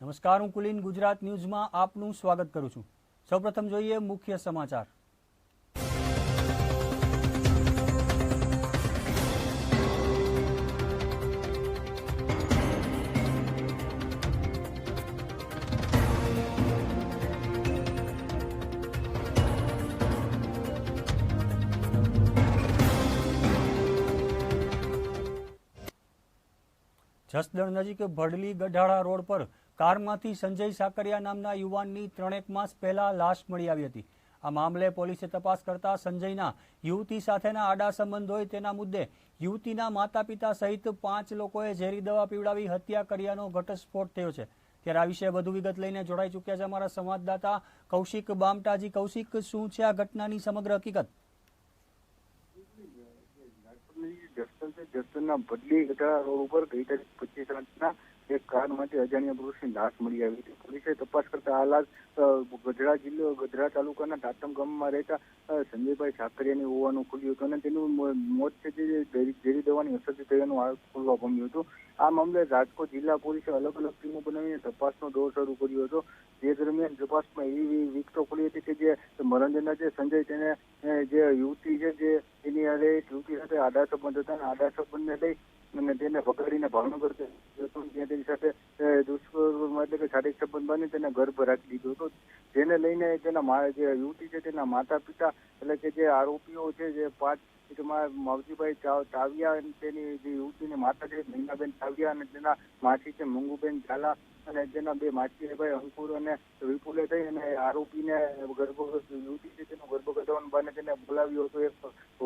નમસ્કાર, હું કુલીન ગુજરાત ન્યૂઝમાં આપનું સ્વાગત કરું છું। સૌપ્રથમ જોઈએ મુખ્ય સમાચાર। જસદણ નજીક ભડલી ગઢાળા રોડ પર કારમાંથી સંજય સાકરિયા નામના યુવાનની 3 માસ પહેલા લાશ મળી આવી હતી। આ મામલે પોલીસે તપાસ કરતા સંજયના યુવતી સાથેના આડા સંબંધ હોય તેના મુદ્દે યુવતીના માતા પિતા સહિત 5 લોકોએ ઝેરી દવા પીવડાવી હત્યા કર્યાનો ઘટસ્ફોટ થયો છે। ત્યારે આ વિશે વધુ વિગત લઈને જોડાઈ ચૂક્યા છે અમારા સંવાદદાતા કૌશિક બામટાજી। કૌશિક, શું છે આ ઘટનાની સમગ્ર હકીકત? જસદણના ભડલી ગઢાળા રોડ ઉપર ગઈ તારીખ 25 એક કારમાંથી અજાણ્યા પુરુષની લાશ મળી આવી હતી। પોલીસે તપાસ કરતા આ લાશ ગઢડા જિલ્લો ગઢડા તાલુકાના ટાટમ ગામમાં રહેતા સંજયભાઈ સાકરિયાની હોવાનું ખુલ્યું હતું અને તેનું મોત છે જે ઝેરી દવાની અસરથી થયાનું ખુલવા પામ્યું હતું। આ મામલે રાજકોટ જિલ્લા પોલીસે અલગ અલગ ટીમો બનાવીને તપાસનો દોર શરૂ કર્યો હતો। જે દરમિયાન તપાસમાં એવી વિગતો ખુલી હતી કે જે મરણજના જે સંજય તેને જે યુવતી છે જે એની હારે યુવતી સાથે આડા સંબંધ હતા અને આડા સંબંધને લઈ અને તેને વગાડીને ભાવનગર ત્યાં તેની સાથે દુષ્કર્મ એટલે કે શારીરિક સંબંધ બાંધી તેને ગર્ભ રાખી દીધો હતો। જેને લઈને તેના જે યુવતી છે તેના માતા પિતા એટલે કે જે આરોપીઓ છે જે 5 માવજીભાઈ ચાવિયા તેની જે યુવતીની માતા છે મીનાબેન ચાવિયા અને તેના માસી છે મંગુબેન ઝાલા અને તેના 2 માસીભાઈ અંકુર અને વિપુલે થઈ અને આરોપીને યુવતી છે તેનો ગર્ભ કઢાવવાનું બાને તેને બોલાવ્યો હતો એક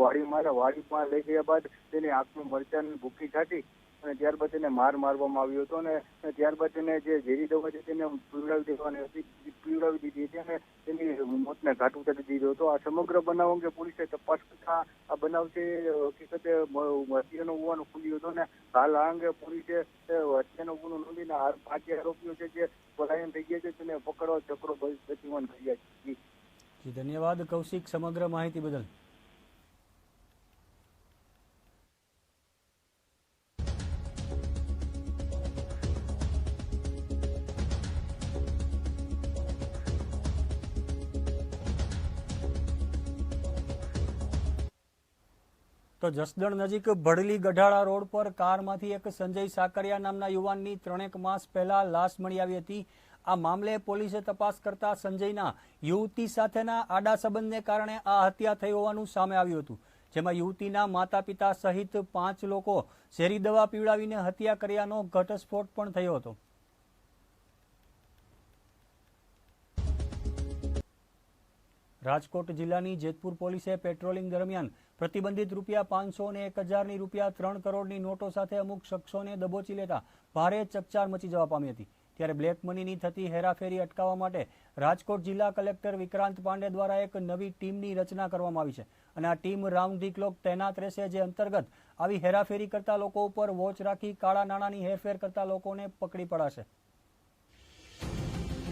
વાડીમાં લઈ ગયા બાદ તેની આંખમાં મરચાની ભૂકી છાંટી અને ત્યારબાદ તેને મારવામાં આવ્યો હતો અને ત્યારબાદ તેને જે ઝેરી દવા છે તેને પીવડાવી દીધી હતી અને તેની મોતને ઘાટ ઉતારી દીધો હતો। આ સમગ્ર બનાવ અંગે પોલીસે તપાસ કરતા આ બનાવ છે હકીકતે હત્યાનો હોવાનું ખુલ્યું હતું અને હાલ આ અંગે પોલીસે હત્યાનો ગુનો નોંધીને 5 આરોપીઓ છે જે પલાયન થઈ ગયા છે તેને પકડવા ચક્રો ગતિમાન કર્યા છે। ધન્યવાદ કૌશિક સમગ્ર માહિતી બદલ। તો જસદણ નજીક ભડલી ગઢાળા રોડ પર કારમાંથી એક સંજય સાકરિયા નામના યુવાનની 3 માસ પહેલા લાશ મળી આવી હતી। આ મામલે પોલીસે તપાસ કરતા સંજયના યુવતી સાથેના આડા સંબંધને કારણે આ હત્યા થઈ હોવાનું સામે આવ્યું હતું, જેમાં યુવતીના માતા પિતા સહિત 5 લોકો ઝેરી દવા પીવડાવીને હત્યા કર્યાનો ઘટસ્ફોટ પણ થયો હતો। રાજકોટ જિલ્લાની જેતપુર પોલીસે પેટ્રોલિંગ દરમિયાન પ્રતિબંધિત ₹500 અને 1000ની ₹3 કરોડની નોટો સાથે અમુક શખ્સોને દબોચી લેતા ભારે ચકચાર મચી જવા પામી હતી। ત્યારે બ્લેક મનીની થતી હેરાફેરી અટકાવવા માટે રાજકોટ જિલ્લા કલેક્ટર વિક્રાંત પાંડે દ્વારા એક નવી ટીમની રચના કરવામાં આવી છે અને આ ટીમ રાઉન્ડ ધી ક્લોક તૈનાત રહેશે, જે અંતર્ગત આવી હેરાફેરી કરતા લોકો ઉપર વોચ રાખી કાળા નાણાંની હેરફેર કરતા લોકોને પકડી પડાશે।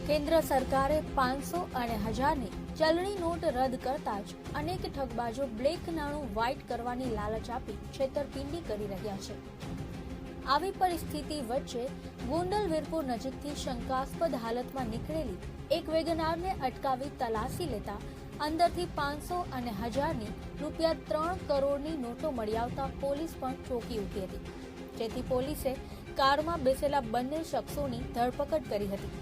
કેન્દ્ર સરકારે 500 અને 1000ની ચલણી નોટ રદ કરતા જ અનેક ઠગબાજો બ્લેક નાણું વ્હાઇટ કરવાની લાલચ આપી છેતરપિંડી કરી રહ્યા છે। આવી પરિસ્થિતિ વચ્ચે ગોંડલ વીરપુર નજીકથી શંકાસ્પદ હાલતમાં નીકળેલી એક વેગનારને અટકાવી તલાશી લેતા અંદરથી 500 અને 1000ની ₹3 કરોડની નોટો મળી આવતા પોલીસ પણ ચોંકી ઉઠી હતી, જેથી પોલીસે કારમાં બેસેલા બંને શખ્સોની ધરપકડ કરી હતી।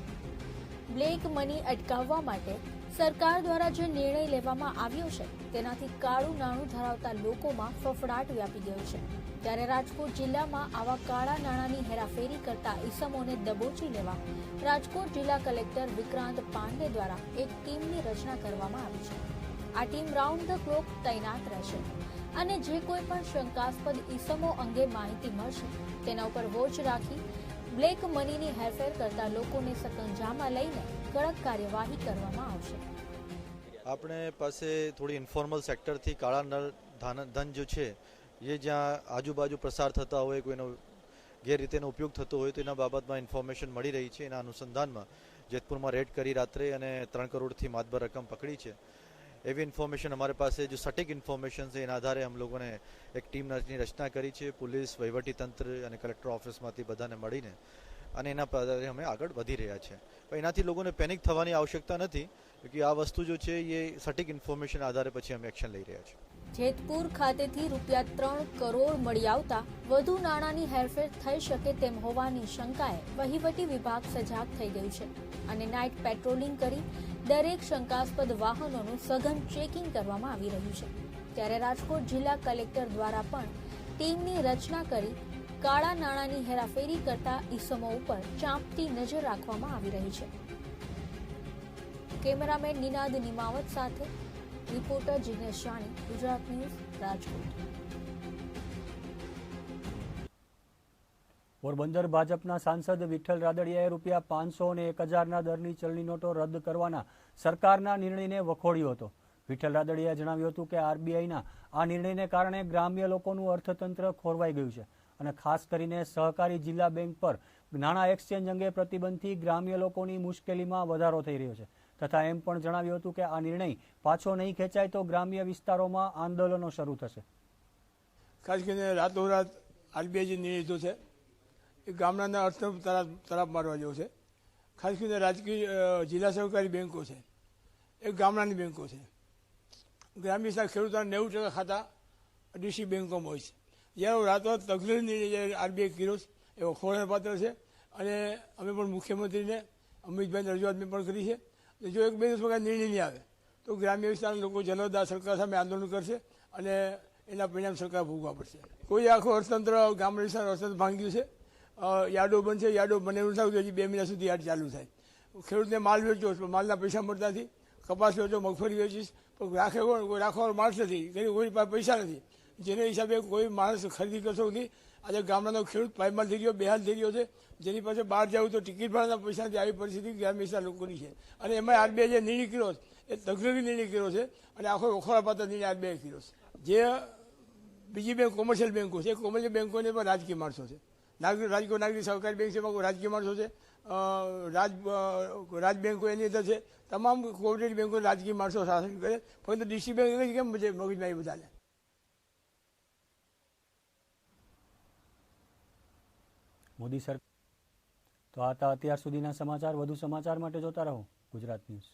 બ્લેક મની અટકાવવા માટે સરકાર દ્વારા જે નિર્ણય લેવામાં આવ્યો છે તેનાથી કાળું નાણું ધરાવતા લોકોમાં ફફડાટ વ્યાપી ગયો છે। ત્યારે રાજકોટ જિલ્લામાં આવા કાળા નાણાંની હેરાફેરી કરતા ઈસમોને દબોચી લેવા રાજકોટ જિલ્લા કલેક્ટર વિક્રાંત પાંડે દ્વારા એક ટીમની રચના કરવામાં આવી છે। આ ટીમ રાઉન્ડ ધ ક્લોક તૈનાત રહેશે અને જે કોઈ પણ શંકાસ્પદ ઈસમો અંગે માહિતી મળશે તેના ઉપર વોચ રાખી બ્લેક મનીની હેરફેર કરતા લોકોને સકંજામાં લઈને કડક કાર્યવાહી કરવામાં આવશે। આપણે પાસે થોડી ઇન્ફોર્મલ સેક્ટરથી કાળા ધન જો છે એ જ્યાં આજુબાજુ પ્રસાર થતા હોય, કોઈનો ગેરરીતેનો ઉપયોગ થતો હોય તો એના બાબતમાં ઇન્ફોર્મેશન મળી રહી છે। એના અનુસંધાનમાં જેતપુરમાં રેડ કરી રાત્રે અને 3 કરોડથી માતબર રકમ પકડી છે। એવી ઇન્ફોર્મેશન हमारे પાસે जो સટીક ઇન્ફોર્મેશન છે એના આધારે हम लोगों ने એક ટીમની રચના કરી છે। પોલીસ, વહીવટી તંત્ર અને કલેક્ટર ઓફિસમાંથી બધાને મળીને અને એના આધારે અમે આગળ વધી રહ્યા છે. પણ એનાથી લોકોને પેનિક થવાની આવશ્યકતા નથી, કે આ વસ્તુ જો છે એ સટીક ઇન્ફોર્મેશન આધારે પછી અમે એક્શન લઈ રહ્યા છીએ. જેતપુર ખાતેથી ₹3 કરોડ મળી આવતા વધુ નાણાંની હેરફેર થઈ શકે તેમ હોવાની શંકાએ વહીવટી વિભાગ સજાગ થઈ ગયું છે અને નાઇટ પેટ્રોલિંગ કરી દરેક શંકાસ્પદ વાહનોનું સઘન ચેકિંગ કરવામાં આવી રહ્યું છે. ત્યારે રાજકોટ જિલ્લા કલેક્ટર દ્વારા પણ ટીમની રચના કરી કાળા નાણાંની હેરાફેરી કરતા ઈસમો ઉપર ચાંપતી નજર રાખવામાં આવી રહી છે. કેમેરામેન નિનાદ નિમાવત સાથે રિપોર્ટર જિગ્નેશ જાની, ગુજરાત ન્યૂઝ, રાજકોટ. પોરબંદર ભાજપના સાંસદ વિઠ્ઠલ રાદડિયાએ ₹500 અને 1000ના દરની ચલણી નોટો રદ કરવાના સરકારના નિર્ણયને વખોડ્યો હતો. વિઠ્ઠલ રાદડિયાએ જણાવ્યું હતું કે આરબીઆઈના આ નિર્ણયને કારણે ગ્રામ્ય લોકોનું અર્થતંત્ર ખોરવાઈ ગયું છે અને ખાસ કરીને સહકારી જિલ્લા બેંક પર નાણાં એક્સચેન્જ અંગે પ્રતિબંધથી ગ્રામ્ય લોકોની મુશ્કેલીમાં વધારો થઈ રહ્યો છે. તથા એમ પણ જણાવ્યું હતું કે આ નિર્ણય પાછો નહીં ખેંચાય તો ગ્રામ્ય વિસ્તારોમાં આંદોલનો શરૂ થશે. ખાસ કરીને રાતોરાત આરબીઆઈ જે નિર્ણય લીધો છે એ ગામડાના અર્થતંત્ર તરફ મારવા જેવો છે. ખાસ કરીને રાજકીય જિલ્લા સહકારી બેંકો છે એ ગામડાની બેંકો છે. ગ્રામ્ય વિસ્તાર ખેડૂતોના 90% ખાતા ડીસી બેંકોમાં હોય છે. જ્યારે રાતોરાત તકલીફ નિર્ણય આરબીઆઈ કર્યો એ વખોડવાના પાત્ર છે અને અમે પણ મુખ્યમંત્રીને અમિતભાઈને રજૂઆત પણ કરી છે. જો 1-2 દિવસમાં નિર્ણય નહીં આવે તો ગ્રામ્ય વિસ્તારના લોકો જલદદાર સરકાર સામે આંદોલન કરશે અને એના પરિણામ સરકાર ભોગવવા પડશે. કોઈ આખું અર્થતંત્ર ગામડા વિસ્તારનું અર્થતંત્ર ભાંગ્યું છે. યાર્ડો બનશે, યાર્ડો બને એવું થાય હજી 2 મહિના સુધી યાર્ડ ચાલુ થાય. ખેડૂતને માલ વેચો, માલના પૈસા મળતા નથી. કપાસ વેચો, મગફળી વેચીશ, પણ રાખે કોણ? કોઈ રાખવાનો માણસ નથી, કોઈ પાસે પૈસા નથી. જેને હિસાબે કોઈ માણસ ખરીદી કરશો નહીં. આજે ગામડાનો ખેડૂત પાયમાલ થઈ ગયો, બેહાલ થઈ ગયો છે. જેની પાસે બહાર જવું તો ટિકિટ ભાડાના પૈસાથી આવી પરિસ્થિતિ ગ્રામ્ય વિસ્તાર લોકોની છે. અને એમાં આરબીઆઈ જે નિર્ણય કર્યો એ તકલીફી નિર્ણય કર્યો છે અને આખો વખોડા પાત્ર નિર્ણય આરબીઆઈ કર્યો છે. જે બીજી બેંક કોમર્શિયલ બેંકો છે, કોમર્શિયલ બેંકોને પણ રાજકીય માણસો છે. રાજકોટ નાગરિક સહકારી બેંક છે, એમાં રાજકીય માણસો છે. રાજ બેંકો એની અંદર છે. તમામ કોઓપરેટિવ બેંકો રાજકીય માણસો શાસન કરે. ફક્ત ડીસી બેંક કેમ મગજમાં એ બધાને. મોદી સરકાર. તો આ હતા અત્યાર સુધીના સમાચાર. વધુ સમાચાર માટે જોતા રહો ગુજરાત ન્યૂઝ.